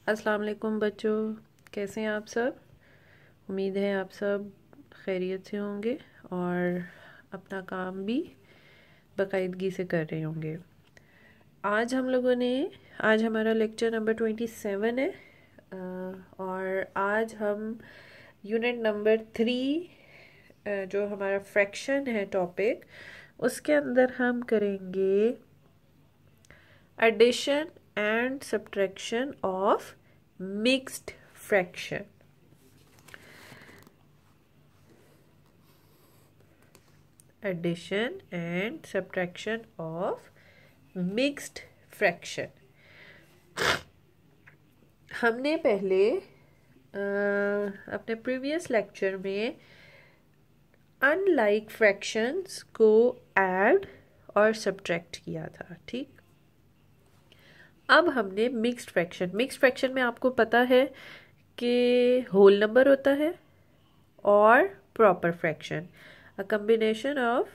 अस्सलाम वालेकुम बच्चों, कैसे हैं आप सब। उम्मीद है आप सब खैरियत से होंगे और अपना काम भी बाकायदगी से कर रहे होंगे। आज हमारा लेक्चर नंबर 27 है। और आज हम यूनिट नंबर 3 जो हमारा फ्रैक्शन है टॉपिक, उसके अंदर हम करेंगे addition and subtraction of mixed fraction. Addition and subtraction of mixed fraction। हमने पहले अपने प्रीवियस लेक्चर में अनलाइक फ्रैक्शंस को ऐड और सब्ट्रैक्ट किया था, ठीक। अब हमने मिक्स्ड फ्रैक्शन में आपको पता है कि होल नंबर होता है और proper fraction. A combination of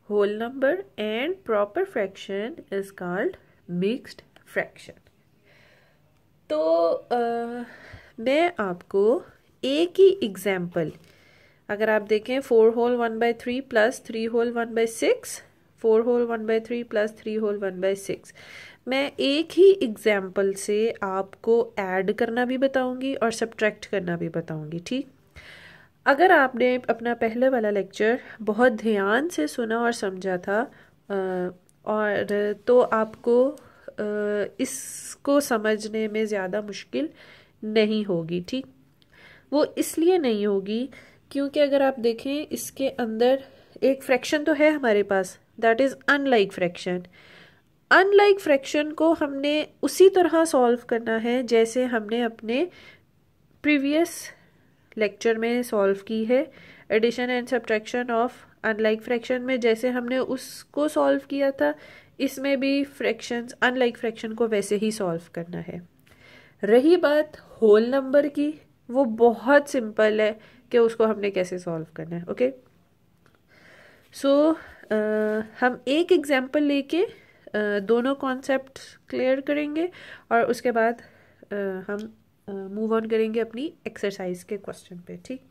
whole number and proper fraction is called mixed fraction। तो मैं आपको एक ही एग्जाम्पल, अगर आप देखें 4 whole 1/3 plus 3 whole 1/6, 4 whole 1/3 plus 3 whole 1/6, मैं एक ही एग्जाम्पल से आपको ऐड करना भी बताऊंगी और सब्ट्रैक्ट करना भी बताऊंगी, ठीक। अगर आपने अपना पहले वाला लेक्चर बहुत ध्यान से सुना और समझा था और तो आपको इसको समझने में ज़्यादा मुश्किल नहीं होगी, ठीक। वो इसलिए नहीं होगी क्योंकि अगर आप देखें इसके अंदर एक फ्रैक्शन तो है हमारे पास, that is unlike fraction. Unlike fraction को हमने उसी तरह सॉल्व करना है जैसे हमने अपने प्रीवियस लेक्चर में सॉल्व की है। Addition and subtraction of unlike fraction में जैसे हमने उसको सॉल्व किया था, इसमें भी फ्रैक्शंस अनलाइक फ्रैक्शन को वैसे ही सॉल्व करना है। रही बात होल नंबर की, वो बहुत सिंपल है कि उसको हमने कैसे सॉल्व करना है, ओके। सो हम एक एग्जाम्पल लेके दोनों कॉन्सेप्ट क्लियर करेंगे और उसके बाद हम मूव ऑन करेंगे अपनी एक्सरसाइज के क्वेश्चन पे, ठीक।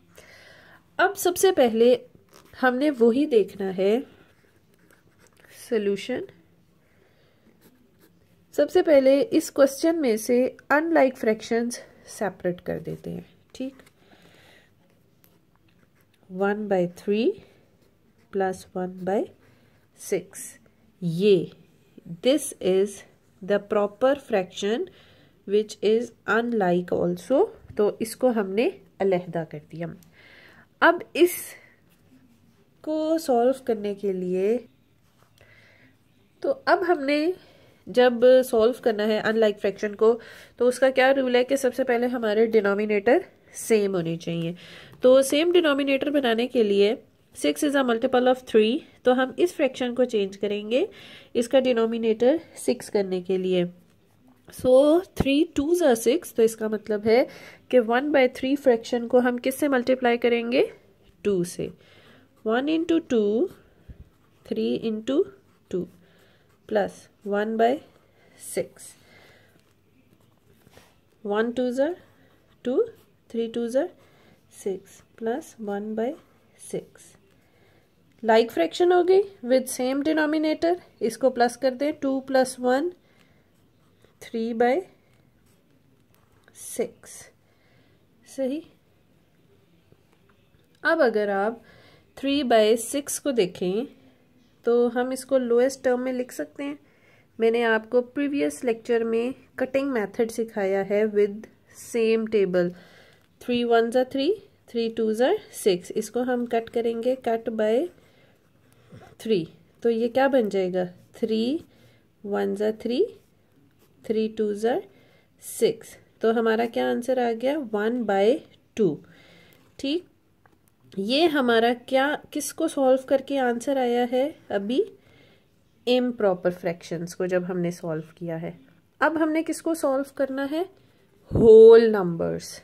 अब सबसे पहले हमने वही देखना है सॉल्यूशन। सबसे पहले इस क्वेश्चन में से अनलाइक फ्रैक्शंस सेपरेट कर देते हैं, ठीक। 1/3 प्लस 1/6, ये this is the proper fraction which is unlike also, तो इसको हमने अलहदा कर दिया। अब इसको सॉल्व करने के लिए, तो अब हमने जब सॉल्व करना है अनलाइक फ्रैक्शन को, तो उसका क्या रूल है कि सबसे पहले हमारे डिनोमिनेटर सेम होने चाहिए। तो सेम डिनोमिनेटर बनाने के लिए 6 इज अ मल्टीपल ऑफ 3, तो हम इस फ्रैक्शन को चेंज करेंगे इसका डिनोमिनेटर 6 करने के लिए। सो 3 2s are 6, तो इसका मतलब है कि 1/3 फ्रैक्शन को हम किससे मल्टीप्लाई करेंगे, 2 से। 1 into 2, 3 into 2 plus 1/6, 1 2s are 2, 3 2s are 6 plus 1/6। Like fraction हो गई विद सेम डिनोमिनेटर, इसको प्लस कर दें, 2 + 1 3/6, सही। अब अगर आप 3/6 को देखें तो हम इसको लोएस्ट टर्म में लिख सकते हैं। मैंने आपको प्रीवियस लेक्चर में कटिंग मेथड सिखाया है with same table. 3 1s are 3, 3 2s are 6, इसको हम कट करेंगे, कट बाय 3, तो ये क्या बन जाएगा, 3 1s are 3, 3 2s are 6, तो हमारा क्या आंसर आ गया, 1/2, ठीक। ये हमारा क्या, किसको सॉल्व करके आंसर आया है, अभी इम्प्रॉपर फ्रैक्शंस को जब हमने सॉल्व किया है। अब हमने किसको सॉल्व करना है, होल नंबर्स।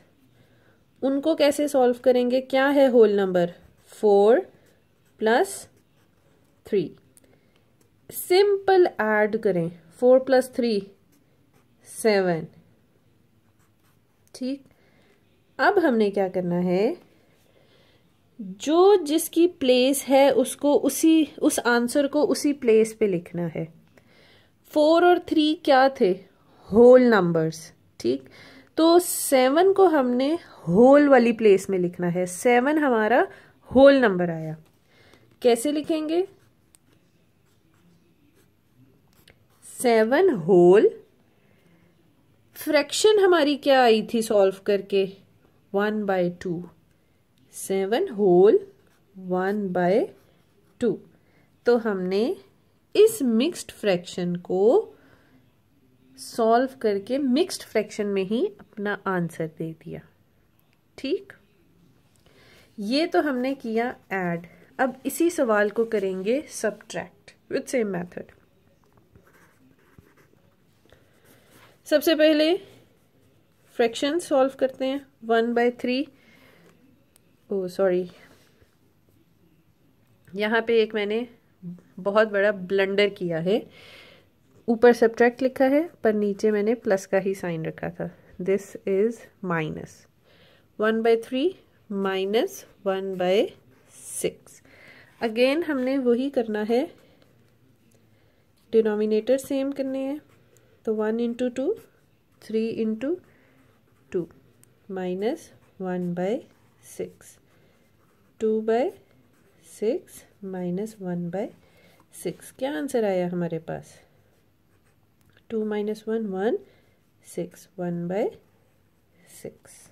उनको कैसे सॉल्व करेंगे, क्या है होल नंबर, 4 + 3, सिंपल ऐड करें, 4 + 3 7, ठीक, अब हमने क्या करना है, जो जिसकी प्लेस है उसको उस आंसर को उसी प्लेस पे लिखना है। 4 और 3 क्या थे, होल नंबर्स। ठीक, तो 7 को हमने होल वाली प्लेस में लिखना है। 7 हमारा होल नंबर आया, कैसे लिखेंगे, 7 होल, फ्रैक्शन हमारी क्या आई थी सॉल्व करके, 1/2, 7 होल 1/2। तो हमने इस मिक्स्ड फ्रैक्शन को सॉल्व करके मिक्स्ड फ्रैक्शन में ही अपना आंसर दे दिया। ठीक, ये तो हमने किया ऐड। अब इसी सवाल को करेंगे सब्ट्रैक्ट विद सेम मेथड। सबसे पहले फ्रैक्शन सॉल्व करते हैं, 1/3, ओ सॉरी, यहाँ पे एक मैंने बहुत बड़ा ब्लंडर किया है, ऊपर सब्ट्रैक्ट लिखा है पर नीचे मैंने प्लस का ही साइन रखा था। This is minus 1/3 minus 1/6। Again हमने वही करना है, डिनोमिनेटर सेम करने हैं, तो 1 × 2 3 × 2 माइनस 1/6, 2/6 माइनस 1/6। क्या आंसर आया हमारे पास, 2 - 1 1 6, 1/6।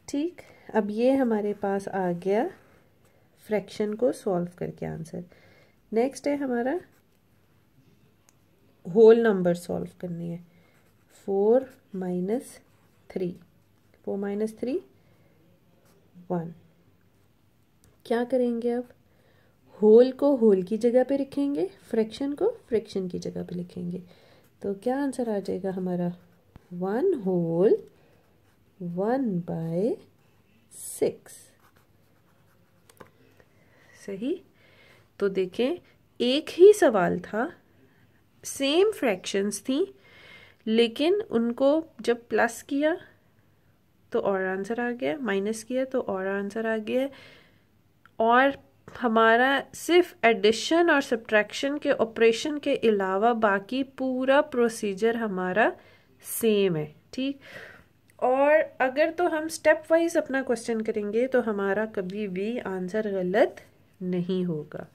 ठीक, अब ये हमारे पास आ गया फ्रैक्शन को सॉल्व करके आंसर। नेक्स्ट है हमारा होल नंबर सॉल्व करनी है, 4 - 3, 4 - 3 1। क्या करेंगे, अब होल को होल की जगह पे लिखेंगे, फ्रैक्शन को फ्रैक्शन की जगह पे लिखेंगे, तो क्या आंसर आ जाएगा हमारा, 1 होल 1/6। सही, तो देखें एक ही सवाल था, सेम फ्रैक्शंस थी, लेकिन उनको जब प्लस किया तो और आंसर आ गया, माइनस किया तो और आंसर आ गया, और हमारा सिर्फ एडिशन और सब्ट्रैक्शन के ऑपरेशन के अलावा बाकी पूरा प्रोसीजर हमारा सेम है। ठीक, और अगर तो हम स्टेप वाइज अपना क्वेश्चन करेंगे तो हमारा कभी भी आंसर गलत नहीं होगा।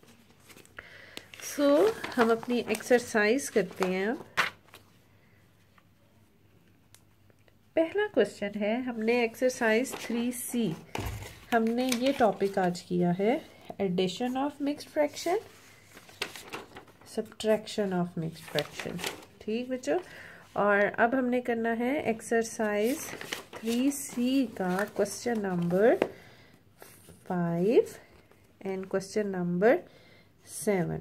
सो हम अपनी एक्सरसाइज करते हैं। अब पहला क्वेश्चन है, हमने एक्सरसाइज 3C, हमने ये टॉपिक आज किया है, addition of mixed fraction, subtraction of mixed fraction. ठीक बच्चों, और अब हमने करना है एक्सरसाइज 3C का question number 5 and question number 7।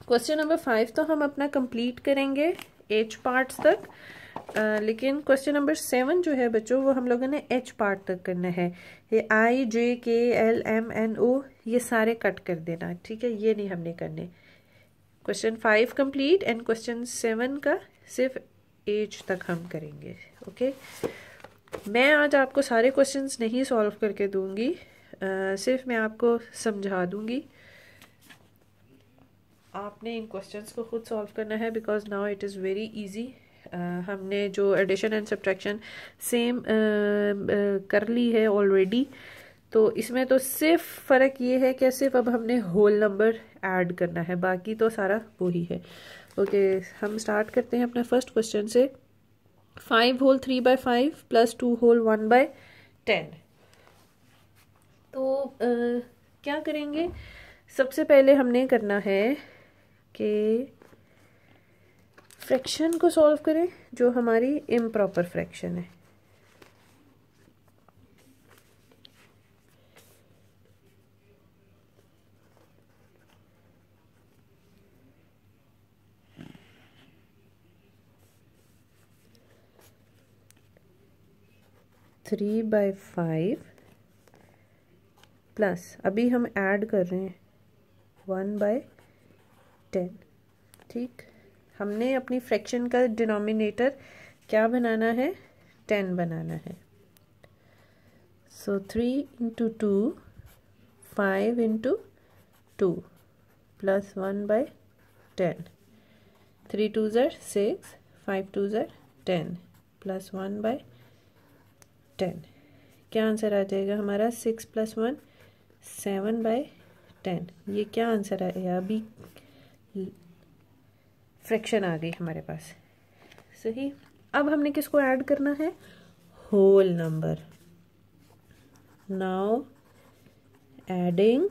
Question number 5 तो हम अपना कंप्लीट करेंगे H पार्ट्स तक, लेकिन क्वेश्चन नंबर 7 जो है बच्चों वो हम लोगों ने H पार्ट तक करना है। ये I, J, K, L, M, N, O ये सारे कट कर देना, ठीक है, ये नहीं हमने करने। क्वेश्चन 5 कंप्लीट एंड क्वेश्चन 7 का सिर्फ H तक हम करेंगे। ओके, मैं आज आपको सारे क्वेश्चंस नहीं सॉल्व करके दूंगी, सिर्फ मैं आपको समझा दूंगी, आपने इन क्वेश्चंस को खुद सॉल्व करना है, because now it is very easy. हमने जो एडिशन एंड सब्ट्रैक्शन सेम कर ली है ऑलरेडी, तो इसमें तो सिर्फ फ़र्क ये है कि सिर्फ अब हमने होल नंबर ऐड करना है, बाकी तो सारा वही है। ओके, हम स्टार्ट करते हैं अपना फर्स्ट क्वेश्चन से। 5 होल 3/5 प्लस 2 होल 1/10। तो क्या करेंगे, सबसे पहले हमने करना है कि फ्रैक्शन को सॉल्व करें जो हमारी इम्प्रॉपर फ्रैक्शन है। थ्री बाई 5 प्लस अभी हम ऐड कर रहे हैं 1/10। ठीक, हमने अपनी फ्रैक्शन का डिनोमिनेटर क्या बनाना है, 10 बनाना है। सो 3 इंटू 2 5 इंटू 2 प्लस 1/10। 3 2 ज़र 6, 5 2 ज़र 10 प्लस 1/10। क्या आंसर आ जाएगा हमारा? 6 + 1 7/10। ये क्या आंसर आया? अभी फ्रैक्शन आ गई हमारे पास। सही। अब हमने किसको ऐड करना है? Whole number. Now adding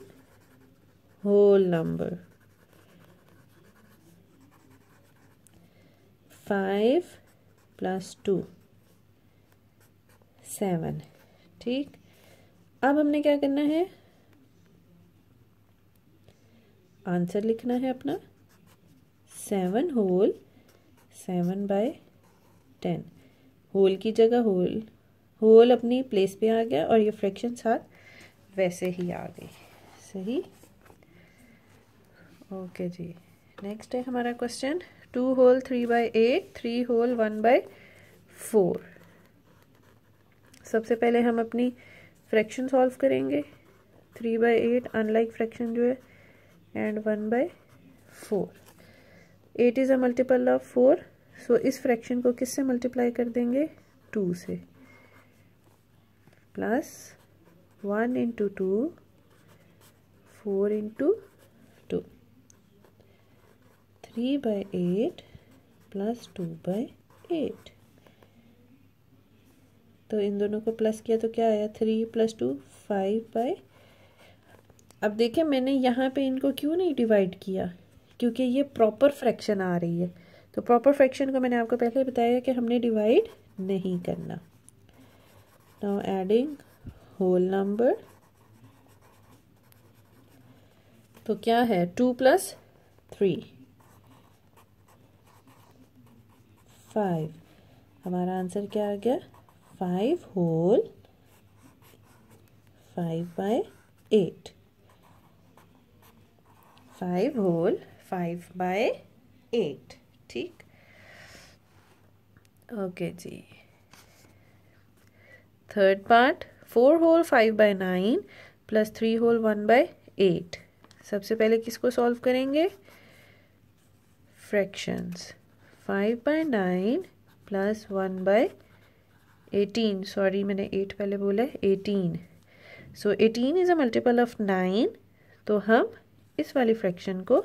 whole number. 5 + 2 7। ठीक। अब हमने क्या करना है? आंसर लिखना है अपना। 7 होल 7/10। होल की जगह होल अपनी प्लेस पे आ गया और ये फ्रैक्शन साथ वैसे ही आ गई। सही। ओके जी। नेक्स्ट है हमारा क्वेश्चन 2 होल 3/8 3 होल 1/4। सबसे पहले हम अपनी फ्रैक्शन सॉल्व करेंगे। 3/8 अनलाइक फ्रैक्शन जो है and 1/4। 8 is a multiple of 4। सो इस फ्रैक्शन को किससे मल्टीप्लाई कर देंगे? 2 से। Plus 1 into 2 4 into 2 3/8 plus 2/8। तो इन दोनों को प्लस किया तो क्या आया? 3 + 2 5/। अब देखिए मैंने यहाँ पे इनको क्यों नहीं डिवाइड किया? क्योंकि ये प्रॉपर फ्रैक्शन आ रही है। तो प्रॉपर फ्रैक्शन को मैंने आपको पहले बताया कि हमने डिवाइड नहीं करना। Now adding whole number. तो क्या है? 2 + 3 5। हमारा आंसर क्या आ गया? 5 होल 5/8। 5 होल 5/8। ठीक। ओके जी। Third part 4 whole 5/9 plus 3 whole 1/8। सबसे पहले किसको सॉल्व करेंगे? फ्रैक्शंस। 5/9 प्लस 1/18। सॉरी मैंने 8 पहले बोला है। 18। सो 18 इज़ अ मल्टीपल ऑफ 9। तो हम इस वाली फ्रैक्शन को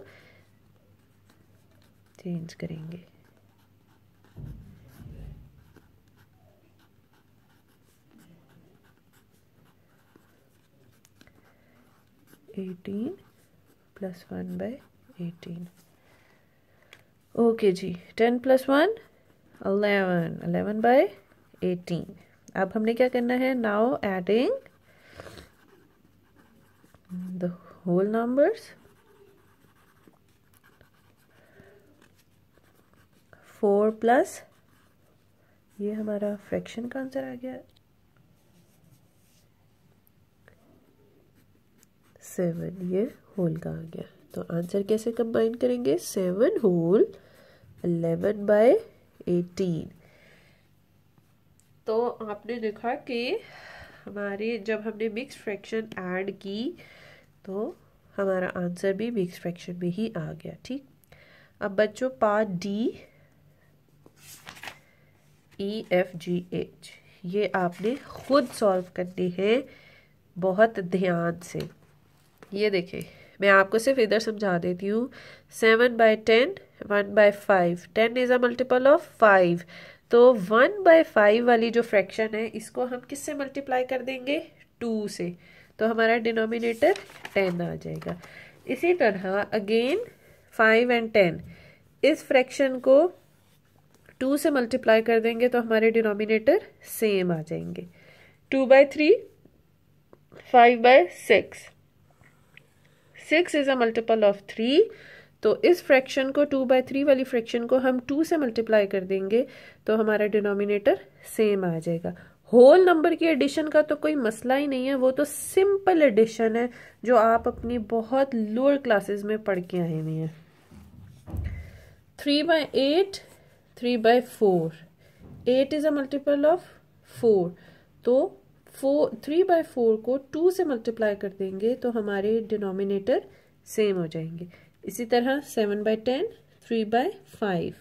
चेंज करेंगे। Eighteen plus 1/18। ओके जी। 10 + 1 11 11/18। अब हमने क्या करना है? Now adding the whole numbers. 4 plus ये हमारा फ्रैक्शन का आंसर आ गया 7। ये होल का आ गया। तो आंसर कैसे कंबाइन करेंगे? 7 होल 11/18। तो आपने देखा कि हमारे जब हमने मिक्स फ्रैक्शन ऐड की तो हमारा आंसर भी मिक्स फ्रैक्शन में ही आ गया। ठीक। अब बच्चों पार्ट डी EFGH ये आपने खुद सॉल्व करनी है बहुत ध्यान से। ये देखें मैं आपको सिर्फ इधर समझा देती हूँ। 7/10 1/5। 10 इज़ अ मल्टीपल ऑफ 5। तो 1/5 वाली जो फ्रैक्शन है इसको हम किससे मल्टीप्लाई कर देंगे? 2 से। तो हमारा डिनोमिनेटर 10 आ जाएगा। इसी तरह अगेन 5 और 10 इस फ्रैक्शन को 2 से मल्टीप्लाई कर देंगे तो हमारे डिनोमिनेटर सेम आ जाएंगे। 2/3 5/6। 6 इज़ अ मल्टीपल ऑफ 3। तो इस फ्रैक्शन को 2/3 वाली फ्रैक्शन को हम 2 से मल्टीप्लाई कर देंगे तो हमारा डिनोमिनेटर सेम आ जाएगा। होल नंबर की एडिशन का तो कोई मसला ही नहीं है। वो तो सिंपल एडिशन है जो आप अपनी बहुत लोअर क्लासेस में पढ़ के आए हुए हैं। 3/8 3/4। 8 इज़ अ मल्टीपल ऑफ 4, तो 3/4 को 2 से मल्टीप्लाई कर देंगे तो हमारे डिनोमिनेटर सेम हो जाएंगे। इसी तरह 7/10, 3/5,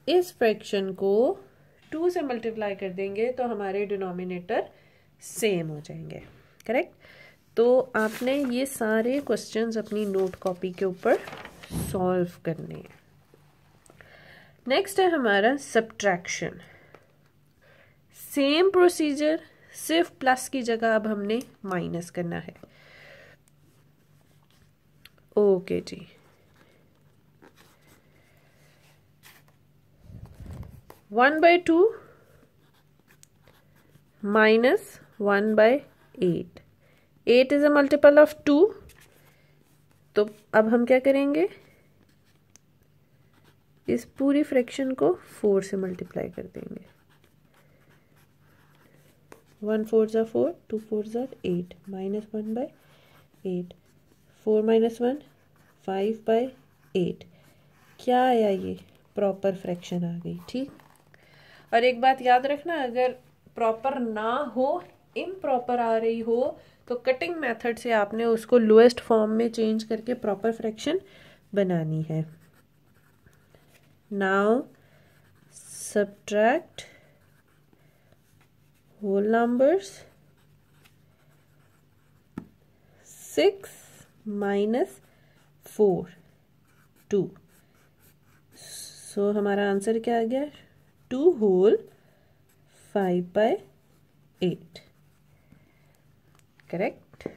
इस फ्रैक्शन को 2 से मल्टीप्लाई कर देंगे तो हमारे डिनोमिनेटर सेम हो जाएंगे। करेक्ट। तो आपने ये सारे क्वेश्चंस अपनी नोट कॉपी के ऊपर सॉल्व करने हैं। नेक्स्ट है हमारा सब्ट्रैक्शन। सेम प्रोसीजर, सिर्फ प्लस की जगह अब हमने माइनस करना है। ओके जी, one by two minus 1/8, 8 is a multiple of 2, तो अब हम क्या करेंगे, इस पूरी फ्रैक्शन को 4 से मल्टीप्लाई कर देंगे। 1 4 ज़ा 4, 2 4 ज़ा 8, माइनस 1/8, 4 माइनस 1 5/8। क्या आया, ये प्रॉपर फ्रैक्शन आ गई। ठीक। और एक बात याद रखना, अगर प्रॉपर ना हो, इम्प्रॉपर आ रही हो, तो कटिंग मेथड से आपने उसको लोएस्ट फॉर्म में चेंज करके प्रॉपर फ्रैक्शन बनानी है। Now subtract whole numbers, 6 minus 4, 2, सो हमारा आंसर क्या आ गया, 2 होल 5/8। करेक्ट।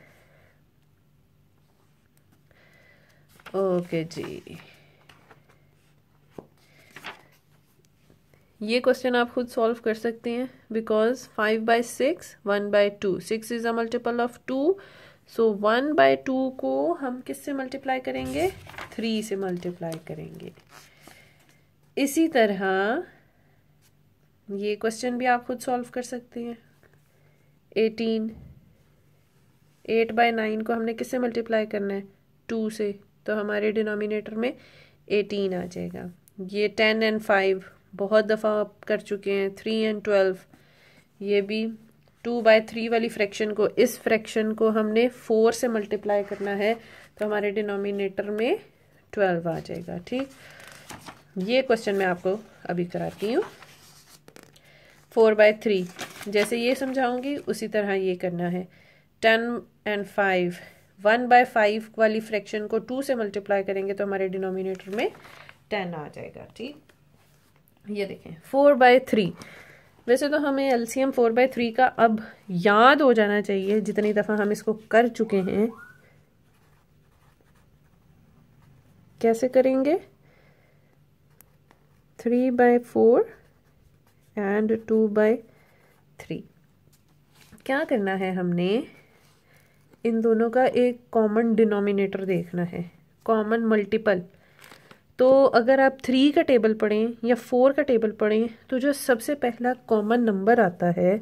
ओके जी, ये क्वेश्चन आप खुद सॉल्व कर सकते हैं, because 5/6, 1/2, 6 is a multiple of 2, सो 1/2 को हम किससे मल्टीप्लाई करेंगे, 3 से मल्टीप्लाई करेंगे। इसी तरह ये क्वेश्चन भी आप खुद सॉल्व कर सकते हैं। 18, 8/9 को हमने किससे मल्टीप्लाई करना है, 2 से, तो हमारे डिनोमिनेटर में 18 आ जाएगा। ये 10 और 5 बहुत दफ़ा आप कर चुके हैं, 3 और 12, ये भी 2/3 वाली फ्रैक्शन को, इस फ्रैक्शन को हमने 4 से मल्टीप्लाई करना है तो हमारे डिनोमिनेटर में 12 आ जाएगा। ठीक। ये क्वेश्चन मैं आपको अभी कराती हूँ। 4/3 जैसे ये समझाऊंगी उसी तरह ये करना है। 10 और 5, 1/5 वाली फ्रैक्शन को 2 से मल्टीप्लाई करेंगे तो हमारे डिनोमिनेटर में 10 आ जाएगा। ठीक। ये देखें 4/3, वैसे तो हमें एलसीएम 4/3 का अब याद हो जाना चाहिए, जितनी दफ़ा हम इसको कर चुके हैं। कैसे करेंगे, 3/4 एंड 2/3। क्या करना है, हमने इन दोनों का एक कॉमन डिनोमिनेटर देखना है, कॉमन मल्टीपल। तो अगर आप 3 का टेबल पढ़ें या 4 का टेबल पढ़ें तो जो सबसे पहला कॉमन नंबर आता है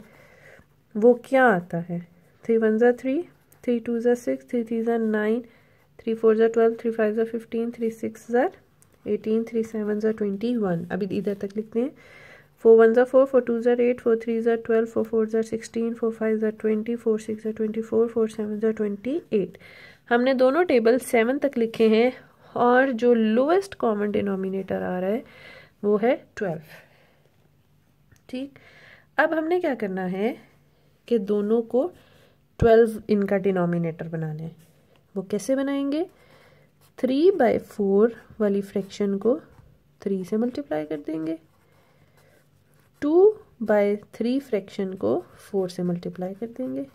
वो क्या आता है, 3 1 ज़ा 3, 3 2 ज़ा 6, 3 3 ज़ा 9, 3 4 ज़ा 12, 3 5 ज़ा 15, 3 6 ज़ा 18, 3 7 ज़ा 21। अभी इधर तक लिखते हैं। 4 1 ज़ा 4, 4 2 ज़ा 8, 4 3 ज़ा 12, 4 4 ज़ा 16, 4 5 ज़ा 20, 4 6 ज़ा 24, 4 7 ज़ा 28। हमने दोनों टेबल 7 तक लिखे हैं और जो लोएस्ट कॉमन डिनोमिनेटर आ रहा है वो है 12। ठीक। अब हमने क्या करना है कि दोनों को 12 इनका डिनोमिनेटर बनाना है। वो कैसे बनाएंगे, 3/4 वाली फ्रैक्शन को 3 से मल्टीप्लाई कर देंगे, 2/3 फ्रैक्शन को 4 से मल्टीप्लाई कर देंगे,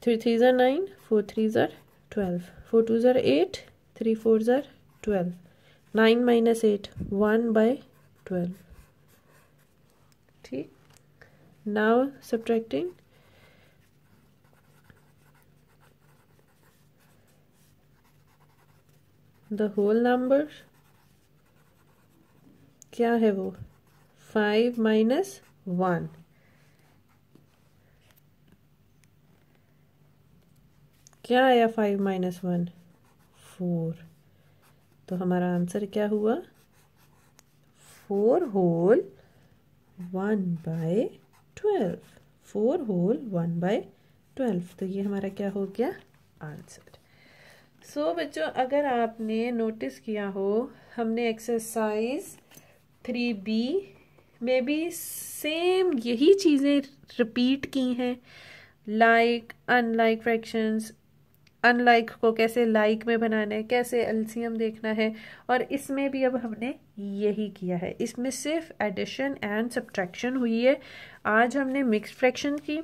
3 3 ज़ा 9, 4 3 ज़ा 12, 4 2 ज़ा 8, 3 4 ज़ा 12, 9 माइनस 8, 1/12। ठीक। Now subtracting, the whole number, क्या है वो, 5 माइनस 1। क्या आया 5 माइनस 1, 4। तो हमारा आंसर क्या हुआ, 4 होल 1/12, 4 होल 1/12। तो ये हमारा क्या हो गया आंसर। सो बच्चों अगर आपने नोटिस किया हो हमने एक्सरसाइज 3B में भी सेम यही चीज़ें रिपीट की हैं, लाइक अनलाइक फ्रैक्शंस, अनलाइक को कैसे लाइक में बनाना है, कैसे एलसीएम देखना है, और इसमें भी अब हमने यही किया है। इसमें सिर्फ एडिशन एंड सब्ट्रैक्शन हुई है। आज हमने मिक्स्ड फ्रैक्शन की,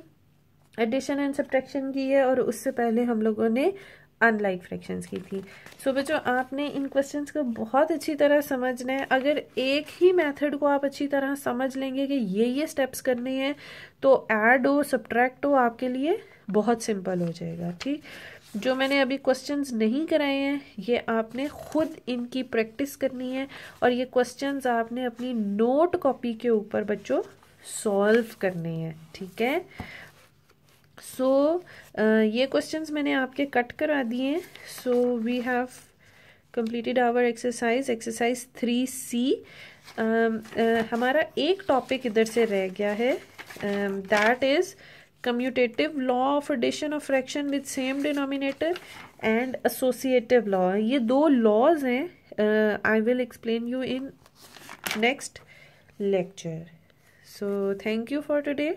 एडिशन एंड सब्ट्रैक्शन की है, और उससे पहले हम लोगों ने अनलाइक फ्रैक्शंस की थी। सो बच्चों आपने इन क्वेश्चंस को बहुत अच्छी तरह समझना है। अगर एक ही मेथड को आप अच्छी तरह समझ लेंगे कि ये स्टेप्स करने हैं, तो ऐड हो सब्ट्रैक्ट हो आपके लिए बहुत सिंपल हो जाएगा। ठीक, जो मैंने अभी क्वेश्चंस नहीं कराए हैं ये आपने खुद इनकी प्रैक्टिस करनी है, और ये क्वेश्चंस आपने अपनी नोट कॉपी के ऊपर बच्चों सॉल्व करने हैं। ठीक है, सो ये क्वेश्चंस मैंने आपके कट करा दिए हैं। So we have completed our exercise 3C। हमारा एक टॉपिक इधर से रह गया है, that is commutative law of addition of fraction with same denominator and associative law. ये दो लॉज हैं, I will explain you in next lecture. So thank you for today.